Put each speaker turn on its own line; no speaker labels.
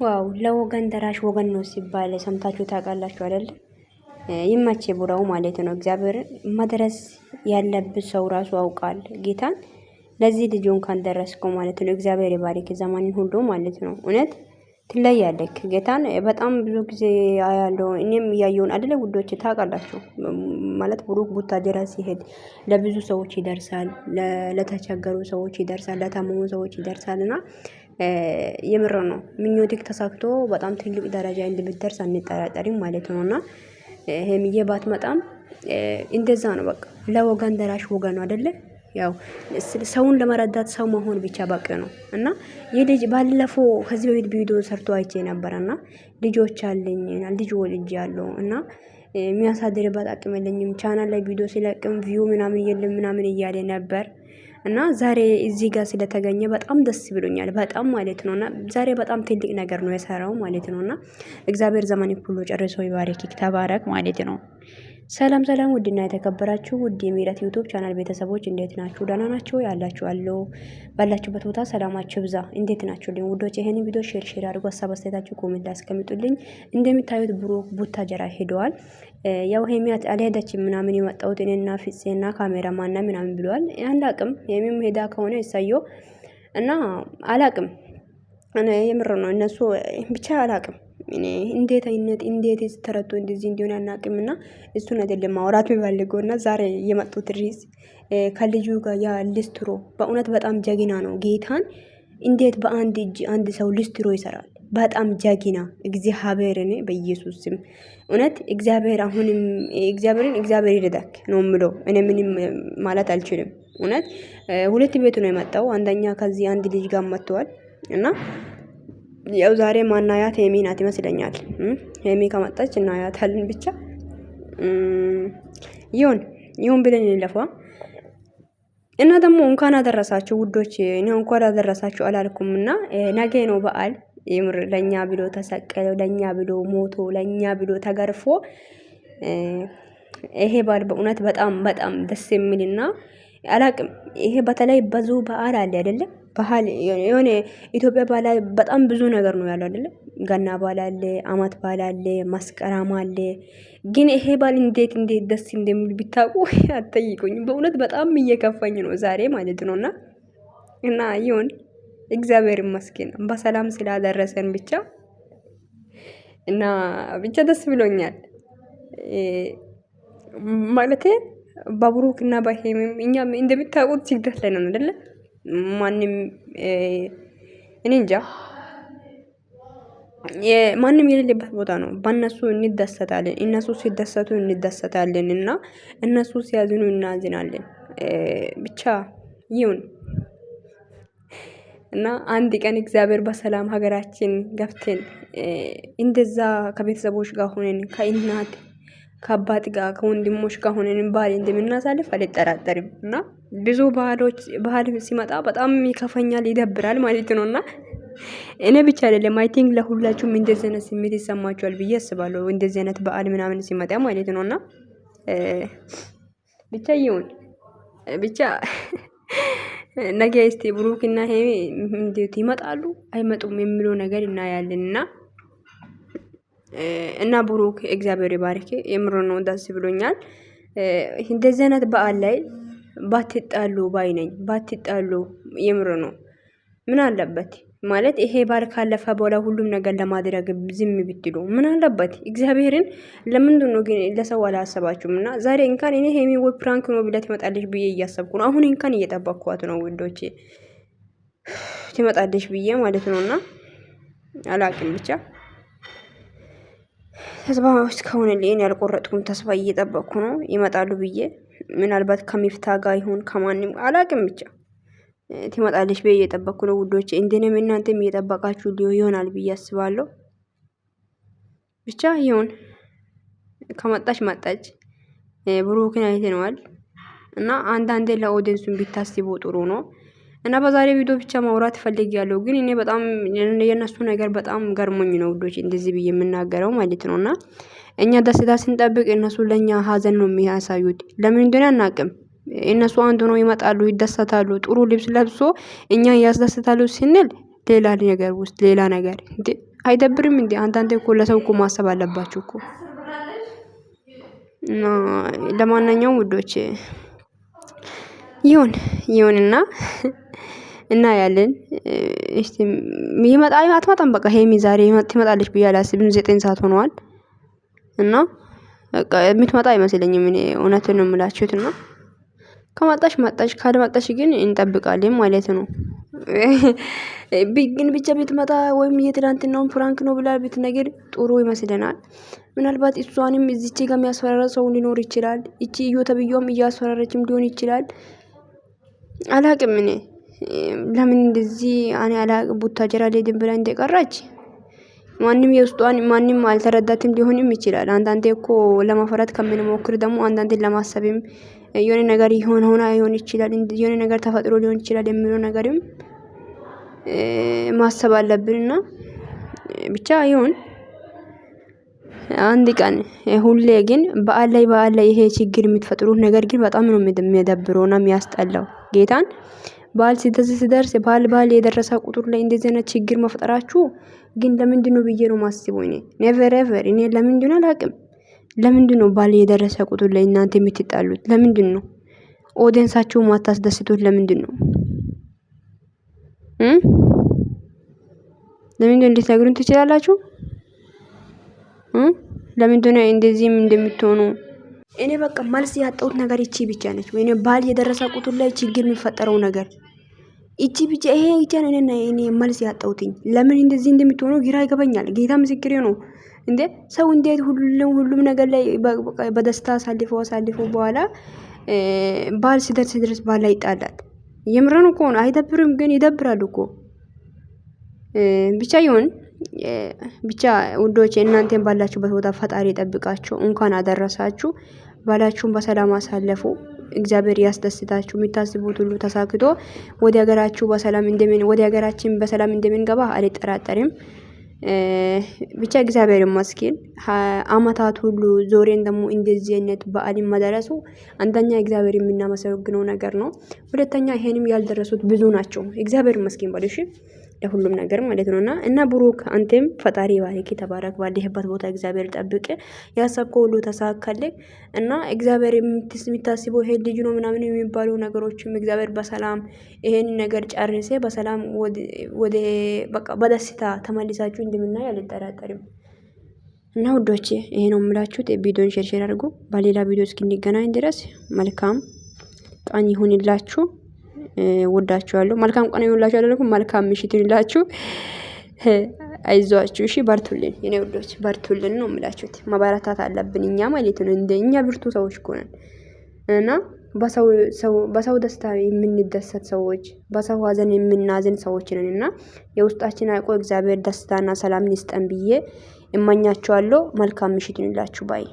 ዋው ለወገን ደራሽ ወገን ነው ሲባል ሰምታችሁ ታውቃላችሁ አይደል? ይመቼ ቡራው ማለት ነው። እግዚአብሔር መድረስ ያለብህ ሰው ራሱ አውቃል ጌታን ለዚህ ልጅ እንኳን ደረስከው ማለት ነው። እግዚአብሔር ይባርክ ዘመንን ሁሉ ማለት ነው። እውነት ትለያለህ ጌታን በጣም ብዙ ጊዜ አያለው እኔም እያየውን አይደለ ውዶች ታውቃላችሁ ማለት ብሩክ ቡታጀራ ሲሄድ ለብዙ ሰዎች ይደርሳል፣ ለተቸገሩ ሰዎች ይደርሳል፣ ለታመሙ ሰዎች ይደርሳልና የምር ነው ምኞትክ ተሳክቶ በጣም ትልቅ ደረጃ እንደምትደርስ አንጠራጠርም ማለት ነውና ሄምዬ ባትመጣም እንደዛ ነው። በቃ ለወገን ደራሽ ወገን ነው አይደለ? ያው ሰውን ለመረዳት ሰው መሆን ብቻ በቂ ነው። እና የልጅ ባለፈው ከዚህ በፊት ቪዲዮ ሰርቶ አይቼ ነበርና ልጆች አለኝ ልጅ ወልጅ ያለው እና የሚያሳድርበት አቅም የለኝም ቻናል ላይ ቪዲዮ ሲለቅም ቪው ምናምን የለም ምናምን እያለ ነበር። እና ዛሬ እዚህ ጋር ስለተገኘ በጣም ደስ ብሎኛል በጣም ማለት ነውና ዛሬ በጣም ትልቅ ነገር ነው የሰራው ማለት ነውና እግዚአብሔር ዘመን ሁሉ ጨርሶ ይባርክ ተባረክ ማለት ነው። ሰላም ሰላም ውድና የተከበራችሁ ውድ የሜላት ዩቲዩብ ቻናል ቤተሰቦች እንዴት ናችሁ? ደህና ናችሁ? ያላችሁ አለው ባላችሁበት ቦታ ሰላማችሁ ብዛ። እንዴት ናችሁ? ውዶች ይሄን ቪዲዮ ሼር አድርጉ፣ ሀሳብ አስተያየታችሁ ኮሜንት ላይ አስቀምጡልኝ። እንደምታዩት ብሩክ ቡታጀራ ሄደዋል። ያው ሄሚያት አልሄደችም ምናምን የመጣሁት እኔና ፍፄና ካሜራማንና ምናምን ብለዋል። አላቅም የሚም ሄዳ ከሆነ እሳየው እና አላቅም እኔ የምር ነው እነሱ ብቻ አላቅም እኔ እንዴት ተረቶ እንደዚህ እንዲሆን አናቅምና እሱን አይደለም ማውራት የሚፈልገውና ዛሬ የመጡት ርዕስ ከልጁ ጋር ያ ሊስትሮ በእውነት በጣም ጀግና ነው። ጌታን እንዴት በአንድ እጅ አንድ ሰው ሊስትሮ ይሰራል? በጣም ጀግና እግዚአብሔርን በኢየሱስ ስም እውነት እግዚአብሔር አሁንም እግዚአብሔር ይረዳክ ነው የምለው። እኔ ምንም ማለት አልችልም። እውነት ሁለት ቤቱ ነው የመጣው። አንደኛ ከዚህ አንድ ልጅ ጋር መጥተዋል እና ያው ዛሬ ማናያት ሄሚ ናት ይመስለኛል። ሄሚ ከመጣች እናያታለን ብቻ ይሁን ብለን እንለፋ እና ደግሞ እንኳን አደረሳችሁ ውዶች። እኔ እንኳን አደረሳችሁ አላልኩምና ነገ ነው በዓል። የምር ለኛ ብሎ ተሰቀለ፣ ለኛ ብሎ ሞቶ፣ ለኛ ብሎ ተገርፎ ይሄ በዓል በእውነት በጣም በጣም ደስ የሚልና አላቅም። ይሄ በተለይ ብዙ በዓል አለ አይደለም? ባህል የሆነ ኢትዮጵያ ባህል በጣም ብዙ ነገር ነው ያለው አይደለም? ገና በዓል አለ፣ አመት በዓል አለ፣ መስከረም አለ። ግን ይሄ በዓል እንዴት ደስ እንደሚል ቢታቁ አትጠይቁኝ። በእውነት በጣም እየከፋኝ ነው ዛሬ ማለት ነውና እና ይሁን እግዚአብሔር ይመስገን በሰላም ስላደረሰን ብቻ እና ብቻ ደስ ብሎኛል ማለት በብሩክ እና በሄምም እኛ እንደምታውቁት ስግደት ላይ ነን አይደለ? ማንም እኔ እንጃ ማንም የሌለበት ቦታ ነው። በእነሱ እንደሰታለን፣ እነሱ ሲደሰቱ እንደሰታለን እና እነሱ ሲያዝኑ እናዝናለን። ብቻ ይሁን እና አንድ ቀን እግዚአብሔር በሰላም ሀገራችን ገብተን እንደዛ ከቤተሰቦች ጋር ሆነን ከእናት ከአባት ጋር ከወንድሞች ጋር ሆነን ባህል እንደምናሳልፍ አልጠራጠርም። እና ብዙ ባህል ሲመጣ በጣም ይከፈኛል፣ ይደብራል ማለት ነውና እኔ ብቻ አይደለም አይ ቲንክ ለሁላችሁም እንደዚህ አይነት ስሜት ይሰማችኋል ብዬ አስባለሁ። እንደዚህ አይነት በዓል ምናምን ሲመጣ ማለት ነውና ብቻ ይሁን ብቻ ነገ እስቲ ብሩክና ሄሚ እንዴት ይመጣሉ አይመጡም የሚለው ነገር እናያለንና እና ብሩክ እግዚአብሔር ይባርክ። የምር ነው ደስ ብሎኛል። እንደዚህ አይነት በዓል ላይ ባትጣሉ ባይ ነኝ። ባትጣሉ የምር ነው ምን አለበት ማለት ይሄ በዓል ካለፈ በኋላ ሁሉም ነገር ለማድረግ ዝም ብትሉ ምን አለበት? እግዚአብሔርን ለምንድን ነው ግን ለሰው አላሰባችሁም? እና ዛሬ እንኳን እኔ ሄሚ ወይ ፕራንክ ነው ብለት ትመጣለች ብዬ እያሰብኩ ነው። አሁን እንኳን እየጠበቅኳት ነው ውዶቼ ትመጣለች ብዬ ማለት ነውና አላቅም ብቻ ተስፋ እስካሁን ለኔ ያልቆረጥኩም ተስፋ እየጠበቅኩ ነው ይመጣሉ ብዬ። ምናልባት ከሚፍታ ጋር ይሁን ከማንም አላቅም ብቻ ትመጣለች ብዬ እየጠበቅኩ ነው ውዶቼ። እንደኔም እናንተም እየጠበቃችሁ ይሆናል ብዬ አስባለሁ። ብቻ ይሁን ከመጣች መጣች። ብሩክን አይተነዋል እና አንዳንዴ ለኦዲየንሱን ቢታስቡ ጥሩ ነው። እና በዛሬ ቪዲዮ ብቻ ማውራት ፈልጌያለሁ። ግን እኔ በጣም የነሱ ነገር በጣም ገርሞኝ ነው ውዶች እንደዚህ ብዬ የምናገረው ማለት ነውና እኛ ደስታ ስንጠብቅ እነሱ ለኛ ሀዘን ነው የሚያሳዩት። ለምን እንደሆነ አናቅም። እነሱ አንድ ነው ይመጣሉ፣ ይደሰታሉ፣ ጥሩ ልብስ ለብሶ እኛ ያስደስታሉ ስንል ሌላ ነገር ውስጥ ሌላ ነገር እንዴ አይደብርም እንዴ? አንዳንዴ እኮ ለሰው እኮ ማሰብ አለባችሁ እኮ። ለማንኛውም ውዶች ይሁንና እና ያለን እስቲ ይመጣ አትመጣም። በቃ ሄሚ ዛሬ ትመጣለች ብዬ አላስብም። 9 ሰዓት ሆኗል እና በቃ የምትመጣ አይመስለኝም። እኔ እውነቱን ነው የምላችሁትና ከመጣሽ ካልመጣሽ ግን እንጠብቃለን ማለት ነው። ግን ብቻ ብትመጣ ወይም የትናንትናውን ፍራንክ ነው ብላ ብትነግር ጥሩ ይመስለናል። ምናልባት እሷንም እዚች ጋር የሚያስፈራራ ሰው ሊኖር ይችላል። እቺ እዩ ተብዮም እያስፈራረችም ሊሆን ይችላል። አላቅም እኔ ለምን እንደዚህ እኔ አላቅም። ቡታጀራ ልሄድም ብላ እንደቀራች ማንም የውስጧን ማንም አልተረዳትም ሊሆንም ይችላል። አንዳንዴ እኮ ለማፈራት ከምንሞክር ደግሞ አንዳንዴ ለማሰብም የሆነ ነገር ሆና ሊሆን ይችላል። የሆነ ነገር ተፈጥሮ ሊሆን ይችላል የሚለው ነገርም ማሰብ አለብንና ብቻ ይሁን አንድ ቀን ሁሌ ግን በዓል ላይ ይሄ ችግር የምትፈጥሩት ነገር ግን በጣም ነው የሚደብረውና የሚያስጠላው። ጌታን በዓል ሲደርስ በዓል የደረሰ ቁጥር ላይ እንደዚህ አይነት ችግር መፍጠራችሁ ግን ለምንድነው ብዬ ነው ማስበው። እኔ ኔቨር ኤቨር እኔ ለምንድነው አላቅም። ለምንድነው በዓል የደረሰ ቁጥር ላይ እናንተ የምትጣሉት? ለምንድነው ኦዲየንሳችሁ ማታስደስቱት? ለምንድነው ለምንድነው እንድትነግሩን ትችላላችሁ? ለምንድነው እንደዚህም እንደምትሆኑ? እኔ በቃ መልስ ያጣሁት ነገር እቺ ብቻ ነች። ወይኔ በዓል የደረሰ ቁጥር ላይ ችግር የሚፈጠረው ነገር እቺ ብቻ ይሄ ብቻ ነው። እኔ መልስ ያጣሁትኝ ለምን እንደዚህ እንደምትሆኑ ግራ ይገባኛል። ጌታ ምስክሬ ነው። እንዴ ሰው እንዴት ሁሉም ነገር ላይ በደስታ አሳልፎ በኋላ በዓል ሲደርስ በዓል ላይ ይጣላል። የምረን እኮ ነው። አይደብርም? ግን ይደብራል እኮ። ብቻ ይሁን ብቻ ውዶች እናንተን ባላችሁበት ቦታ ፈጣሪ ይጠብቃችሁ። እንኳን አደረሳችሁ። ባላችሁን በሰላም አሳለፉ። እግዚአብሔር ያስደስታችሁ። የሚታስቡት ሁሉ ተሳክቶ ወደ ሀገራችን በሰላም እንደምንገባ አልጠራጠርም። ብቻ እግዚአብሔር ይመስገን። አመታት ሁሉ ዞሬን ደግሞ እንደዚህ አይነት በዓልን መድረሱ አንደኛ እግዚአብሔር የምናመሰግነው ነገር ነው። ሁለተኛ ይሄንም ያልደረሱት ብዙ ናቸው። እግዚአብሔር ይመስገን በልሽ ለሁሉም ነገር ማለት ነውና እና ብሩክ አንተም ፈጣሪ ባርክ ተባረክ። ባለህበት ቦታ እግዚአብሔር ጠብቅ። ያሰብከው ሁሉ ተሳካልህ እና እግዚአብሔር የሚታስበው ይሄ ልጅ ነው ምናምን የሚባሉ ነገሮችም እግዚአብሔር በሰላም ይሄን ነገር ጨርሴ በሰላም ወደ በቃ በደስታ ተመልሳችሁ እንደምናይ አልጠራጠርም። እና ውዶቼ ይሄ ነው የምላችሁት። ቪዲዮን ሼር አድርጉ። በሌላ ቪዲዮ እስክንገናኝ ድረስ መልካም ቀን ይሁንላችሁ። ወዳችኋለሁ። መልካም ቀን ይሁንላችሁ። አይደለም መልካም ምሽት ይሁንላችሁ። አይዟችሁ። እሺ በርቱልን የኔ ውዶች፣ በርቱልን ነው የምላችሁት። ማበረታት አለብን እኛ ማለት ነው። እንደኛ ብርቱ ሰዎች ከሆነን እና በሰው ደስታ የምንደሰት ሰዎች፣ በሰው ሀዘን የምናዝን ሰዎች ነን እና የውስጣችን አውቆ እግዚአብሔር ደስታና ሰላም ይስጠን ብዬ እመኛችኋለሁ። መልካም ምሽት ይሁንላችሁ ባይ